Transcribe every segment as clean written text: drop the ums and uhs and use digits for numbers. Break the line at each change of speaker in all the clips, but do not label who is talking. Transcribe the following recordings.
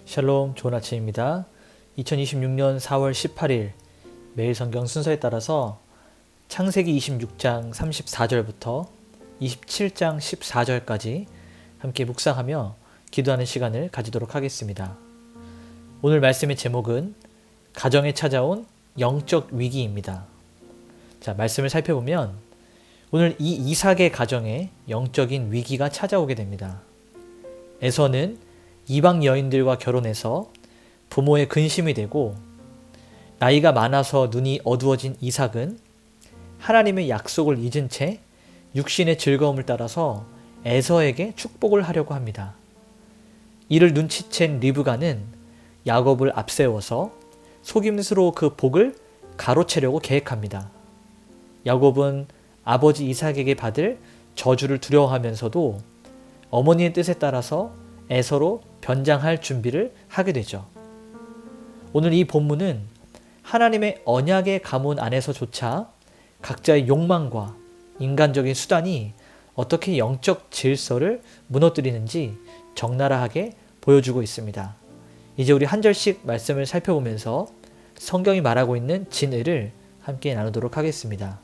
샬롬, 좋은 아침입니다. 2026년 4월 18일 매일 성경 순서에 따라서 창세기 26장 34절부터 27장 14절까지 함께 묵상하며 기도하는 시간을 가지도록 하겠습니다. 오늘 말씀의 제목은 가정에 찾아온 영적 위기입니다. 자, 말씀을 살펴보면 오늘 이 이삭의 가정에 영적인 위기가 찾아오게 됩니다. 에서는 이방 여인들과 결혼해서 부모의 근심이 되고, 나이가 많아서 눈이 어두워진 이삭은 하나님의 약속을 잊은 채 육신의 즐거움을 따라서 에서에게 축복을 하려고 합니다. 이를 눈치챈 리브가는 야곱을 앞세워서 속임수로 그 복을 가로채려고 계획합니다. 야곱은 아버지 이삭에게 받을 저주를 두려워하면서도 어머니의 뜻에 따라서 에서로 변장할 준비를 하게 되죠. 오늘 이 본문은 하나님의 언약의 가문 안에서조차 각자의 욕망과 인간적인 수단이 어떻게 영적 질서를 무너뜨리는지 적나라하게 보여주고 있습니다. 이제 우리 한 절씩 말씀을 살펴보면서 성경이 말하고 있는 진의를 함께 나누도록 하겠습니다.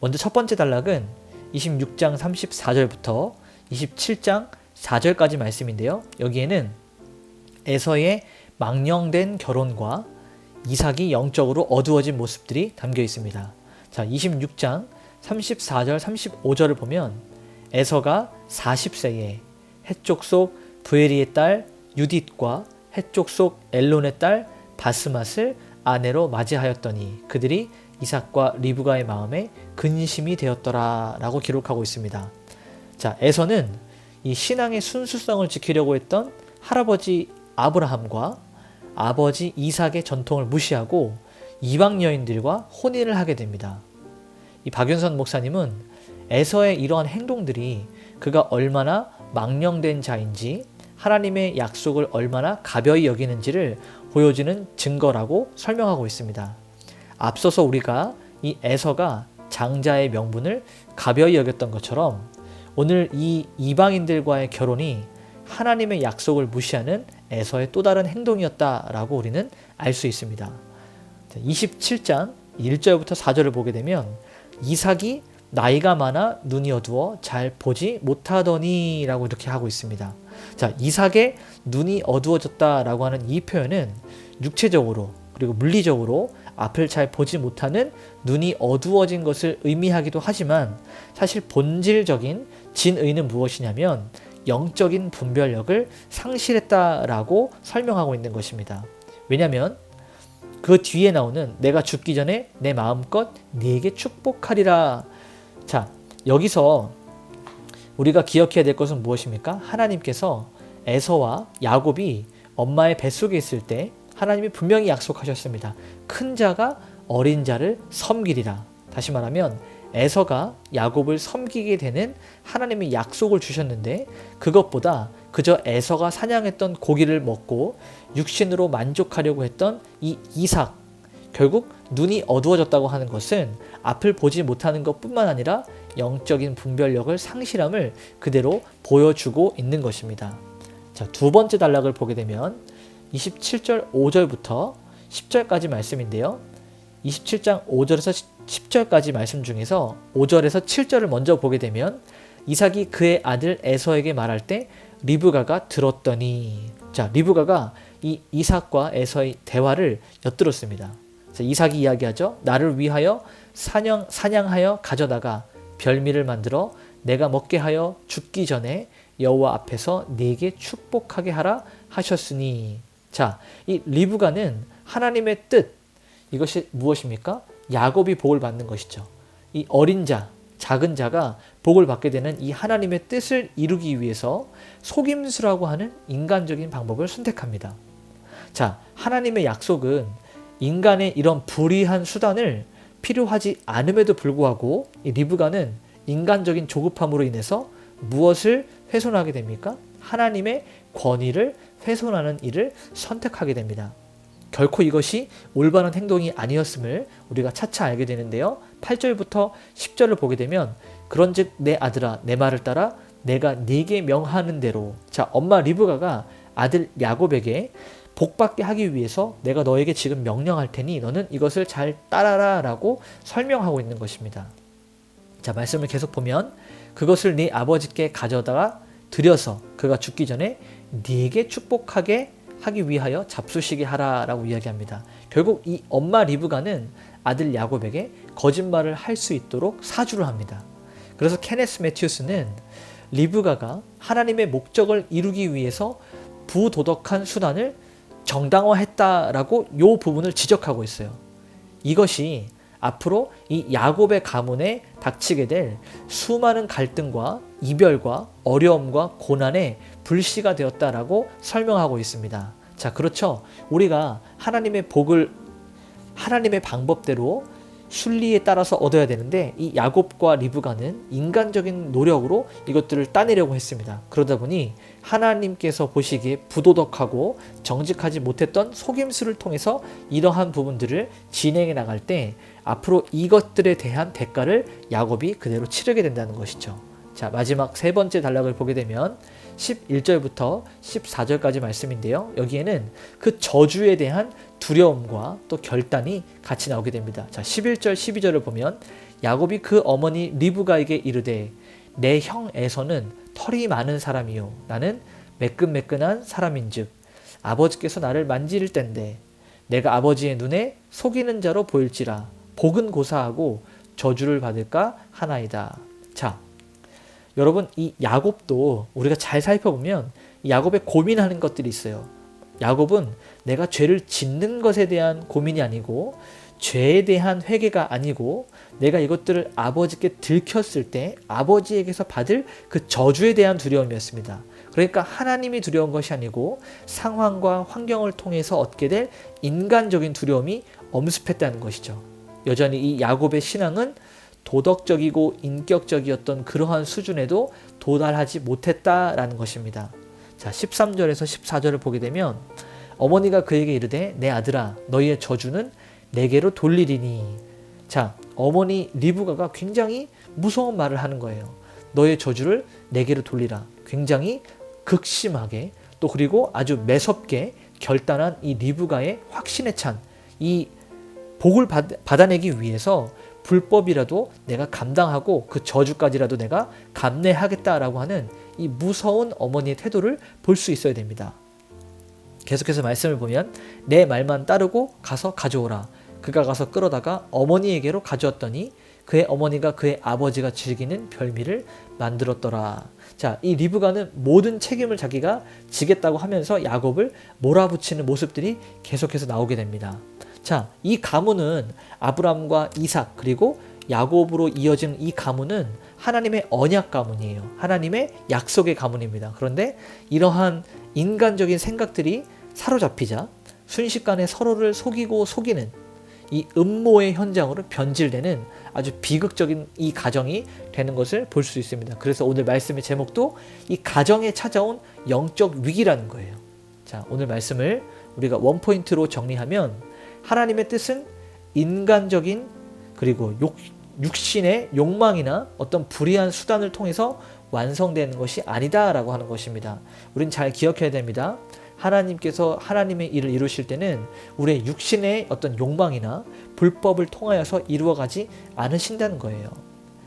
먼저 첫 번째 단락은 26장 34절부터 27장 4절까지 말씀인데요. 여기에는 에서의 망령된 결혼과 이삭이 영적으로 어두워진 모습들이 담겨 있습니다. 자, 26장 34절 35절을 보면 에서가 40세에 해쪽 속 부에리의 딸 유딧과 해쪽 속 엘론의 딸 바스맛을 아내로 맞이하였더니 그들이 이삭과 리브가의 마음에 근심이 되었더라 라고 기록하고 있습니다. 자, 에서는 이 신앙의 순수성을 지키려고 했던 할아버지 아브라함과 아버지 이삭의 전통을 무시하고 이방 여인들과 혼인을 하게 됩니다. 이 박윤선 목사님은 에서의 이러한 행동들이 그가 얼마나 망령된 자인지 하나님의 약속을 얼마나 가벼이 여기는지를 보여주는 증거라고 설명하고 있습니다. 앞서서 우리가 이 에서가 장자의 명분을 가벼이 여겼던 것처럼 오늘 이 이방인들과의 결혼이 하나님의 약속을 무시하는 에서의 또 다른 행동이었다라고 우리는 알 수 있습니다. 27장 1절부터 4절을 보게 되면 이삭이 나이가 많아 눈이 어두워 잘 보지 못하더니 라고 이렇게 하고 있습니다. 자, 이삭의 눈이 어두워졌다라고 하는 이 표현은 육체적으로 그리고 물리적으로 앞을 잘 보지 못하는 눈이 어두워진 것을 의미하기도 하지만 사실 본질적인 진의는 무엇이냐면 영적인 분별력을 상실했다라고 설명하고 있는 것입니다. 왜냐하면 그 뒤에 나오는 내가 죽기 전에 내 마음껏 네게 축복하리라. 자, 여기서 우리가 기억해야 될 것은 무엇입니까? 하나님께서 에서와 야곱이 엄마의 뱃속에 있을 때 하나님이 분명히 약속하셨습니다. 큰 자가 어린 자를 섬기리라. 다시 말하면 에서가 야곱을 섬기게 되는 하나님의 약속을 주셨는데 그것보다 그저 에서가 사냥했던 고기를 먹고 육신으로 만족하려고 했던 이 이삭, 결국 눈이 어두워졌다고 하는 것은 앞을 보지 못하는 것뿐만 아니라 영적인 분별력을 상실함을 그대로 보여주고 있는 것입니다. 자, 두 번째 단락을 보게 되면 27절 5절부터 10절까지 말씀인데요. 27장 5절에서 10절까지 말씀 중에서 5절에서 7절을 먼저 보게 되면 이삭이 그의 아들 에서에게 말할 때 리브가가 들었더니, 자, 리브가가 이 이삭과 에서의 대화를 엿들었습니다. 자, 이삭이 이야기하죠. 나를 위하여 사냥하여 가져다가 별미를 만들어 내가 먹게 하여 죽기 전에 여호와 앞에서 네게 축복하게 하라 하셨으니. 자, 이 리브가는 하나님의 뜻, 이것이 무엇입니까? 야곱이 복을 받는 것이죠. 이 어린 자, 작은 자가 복을 받게 되는 이 하나님의 뜻을 이루기 위해서 속임수라고 하는 인간적인 방법을 선택합니다. 자, 하나님의 약속은 인간의 이런 불의한 수단을 필요하지 않음에도 불구하고 이 리브가는 인간적인 조급함으로 인해서 무엇을 훼손하게 됩니까? 하나님의 권위를 훼손하는 일을 선택하게 됩니다. 결코 이것이 올바른 행동이 아니었음을 우리가 차차 알게 되는데요. 8절부터 10절을 보게 되면 그런즉 내 아들아 내 말을 따라 내가 네게 명하는 대로. 자, 엄마 리브가가 아들 야곱에게 복받게 하기 위해서 내가 너에게 지금 명령할 테니 너는 이것을 잘 따라라 라고 설명하고 있는 것입니다. 자, 말씀을 계속 보면 그것을 네 아버지께 가져다가 드려서 그가 죽기 전에 네게 축복하게 하기 위하여 잡수시게 하라 라고 이야기합니다. 결국 이 엄마 리브가는 아들 야곱에게 거짓말을 할 수 있도록 사주를 합니다. 그래서 케네스 매튜스는 리브가가 하나님의 목적을 이루기 위해서 부도덕한 수단을 정당화했다라고 이 부분을 지적하고 있어요. 이것이 앞으로 이 야곱의 가문에 닥치게 될 수많은 갈등과 이별과 어려움과 고난의 불씨가 되었다라고 설명하고 있습니다. 자, 그렇죠. 우리가 하나님의 복을 하나님의 방법대로 순리에 따라서 얻어야 되는데 이 야곱과 리브가는 인간적인 노력으로 이것들을 따내려고 했습니다. 그러다 보니 하나님께서 보시기에 부도덕하고 정직하지 못했던 속임수를 통해서 이러한 부분들을 진행해 나갈 때 앞으로 이것들에 대한 대가를 야곱이 그대로 치르게 된다는 것이죠. 자, 마지막 세 번째 단락을 보게 되면 11절부터 14절까지 말씀인데요. 여기에는 그 저주에 대한 두려움과 또 결단이 같이 나오게 됩니다. 자, 11절 12절을 보면 야곱이 그 어머니 리브가에게 이르되 내 형 에서는 털이 많은 사람이요 나는 매끈매끈한 사람인즉 아버지께서 나를 만질 땐데 내가 아버지의 눈에 속이는 자로 보일지라 복은 고사하고 저주를 받을까 하나이다. 자, 여러분 이 야곱도 우리가 잘 살펴보면 야곱의 고민하는 것들이 있어요. 야곱은 내가 죄를 짓는 것에 대한 고민이 아니고 죄에 대한 회개가 아니고 내가 이것들을 아버지께 들켰을 때 아버지에게서 받을 그 저주에 대한 두려움이었습니다. 그러니까 하나님이 두려운 것이 아니고 상황과 환경을 통해서 얻게 될 인간적인 두려움이 엄습했다는 것이죠. 여전히 이 야곱의 신앙은 도덕적이고 인격적이었던 그러한 수준에도 도달하지 못했다라는 것입니다. 자, 13절에서 14절을 보게 되면 어머니가 그에게 이르되 내 아들아 너희의 저주는 내게로 돌리리니. 자, 어머니 리브가가 굉장히 무서운 말을 하는 거예요. 너의 저주를 내게로 돌리라. 굉장히 극심하게 또 그리고 아주 매섭게 결단한 이 리브가의 확신에 찬 이 복을 받아내기 위해서 불법이라도 내가 감당하고 그 저주까지라도 내가 감내하겠다라고 하는 이 무서운 어머니의 태도를 볼 수 있어야 됩니다. 계속해서 말씀을 보면 내 말만 따르고 가서 가져오라. 그가 가서 끌어다가 어머니에게로 가져왔더니 그의 어머니가 그의 아버지가 즐기는 별미를 만들었더라. 자, 이 리브가는 모든 책임을 자기가 지겠다고 하면서 야곱을 몰아붙이는 모습들이 계속해서 나오게 됩니다. 자, 이 가문은 아브람과 이삭 그리고 야곱으로 이어지는 이 가문은 하나님의 언약 가문이에요. 하나님의 약속의 가문입니다. 그런데 이러한 인간적인 생각들이 사로잡히자 순식간에 서로를 속이고 속이는 이 음모의 현장으로 변질되는 아주 비극적인 이 가정이 되는 것을 볼 수 있습니다. 그래서 오늘 말씀의 제목도 이 가정에 찾아온 영적 위기라는 거예요. 자, 오늘 말씀을 우리가 원포인트로 정리하면 하나님의 뜻은 인간적인 그리고 육신의 욕망이나 어떤 불의한 수단을 통해서 완성되는 것이 아니다라고 하는 것입니다. 우린 잘 기억해야 됩니다. 하나님께서 하나님의 일을 이루실 때는 우리의 육신의 어떤 욕망이나 불법을 통하여서 이루어가지 않으신다는 거예요.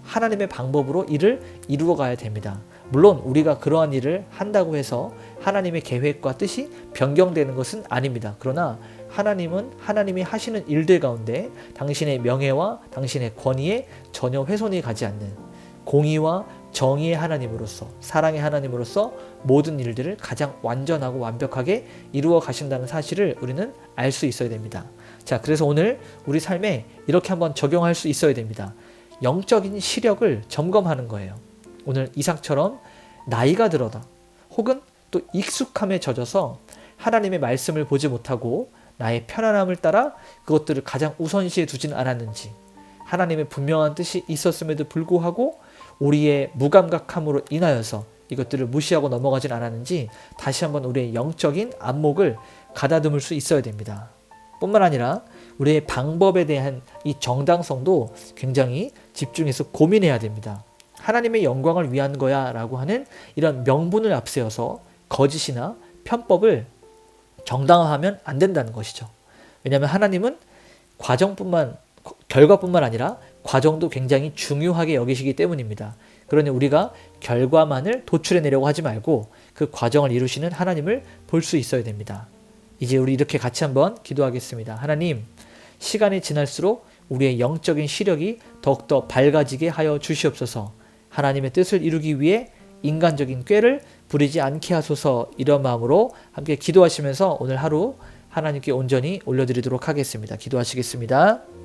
하나님의 방법으로 일을 이루어가야 됩니다. 물론 우리가 그러한 일을 한다고 해서 하나님의 계획과 뜻이 변경되는 것은 아닙니다. 그러나 하나님은 하나님이 하시는 일들 가운데 당신의 명예와 당신의 권위에 전혀 훼손이 가지 않는 공의와 정의의 하나님으로서 사랑의 하나님으로서 모든 일들을 가장 완전하고 완벽하게 이루어 가신다는 사실을 우리는 알 수 있어야 됩니다. 자, 그래서 오늘 우리 삶에 이렇게 한번 적용할 수 있어야 됩니다. 영적인 시력을 점검하는 거예요. 오늘 이삭처럼 나이가 들어다 혹은 또 익숙함에 젖어서 하나님의 말씀을 보지 못하고 나의 편안함을 따라 그것들을 가장 우선시에 두진 않았는지, 하나님의 분명한 뜻이 있었음에도 불구하고 우리의 무감각함으로 인하여서 이것들을 무시하고 넘어가진 않았는지 다시 한번 우리의 영적인 안목을 가다듬을 수 있어야 됩니다. 뿐만 아니라 우리의 방법에 대한 이 정당성도 굉장히 집중해서 고민해야 됩니다. 하나님의 영광을 위한 거야 라고 하는 이런 명분을 앞세워서 거짓이나 편법을 정당화하면 안 된다는 것이죠. 왜냐하면 하나님은 결과뿐만 아니라 과정도 굉장히 중요하게 여기시기 때문입니다. 그러니 우리가 결과만을 도출해내려고 하지 말고 그 과정을 이루시는 하나님을 볼 수 있어야 됩니다. 이제 우리 이렇게 같이 한번 기도하겠습니다. 하나님, 시간이 지날수록 우리의 영적인 시력이 더욱더 밝아지게 하여 주시옵소서. 하나님의 뜻을 이루기 위해 인간적인 꾀를 부리지 않게 하소서. 이런 마음으로 함께 기도하시면서 오늘 하루 하나님께 온전히 올려드리도록 하겠습니다. 기도하시겠습니다.